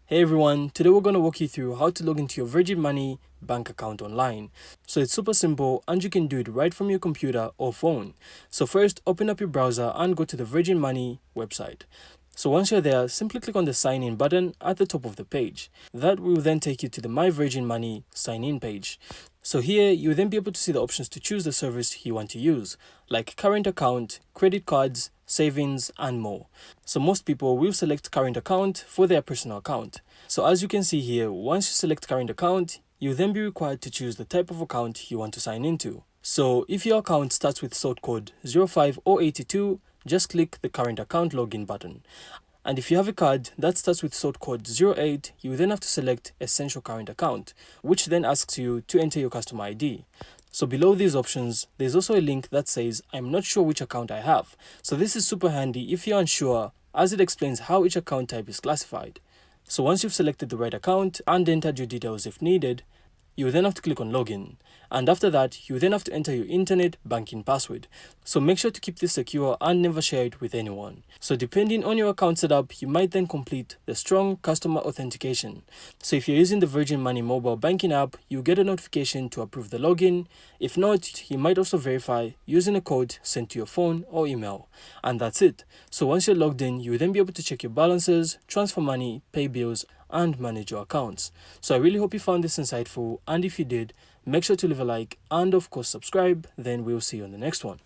Hey everyone, today we're going to walk you through how to log into your Virgin Money bank account online. So it's super simple and you can do it right from your computer or phone. So first, open up your browser and go to the Virgin Money website. So once you're there, simply click on the sign in button at the top of the page. That will then take you to the My Virgin Money sign in page. So here, you'll then be able to see the options to choose the service you want to use, like current account, credit cards, savings, and more. So most people will select current account for their personal account. So as you can see here, once you select current account, you'll then be required to choose the type of account you want to sign into. So if your account starts with sort code 05 or 82, just click the current account login button. And if you have a card that starts with sort code 08, you then have to select Essential Current Account, which then asks you to enter your customer ID. So below these options, there's also a link that says, I'm not sure which account I have. So this is super handy if you're unsure, as it explains how each account type is classified. So once you've selected the right account and entered your details if needed, you then have to click on login, and after that you then have to enter your internet banking password. So make sure to keep this secure and never share it with anyone. So depending on your account setup, you might then complete the strong customer authentication. So if you're using the Virgin Money mobile banking app, you get a notification to approve the login. If not, you might also verify using a code sent to your phone or email, and that's it. So once you're logged in, you'll then be able to check your balances, transfer money, pay bills, and manage your accounts. So I really hope you found this insightful, and if you did, make sure to leave a like and of course subscribe. Then we'll see you on the next one.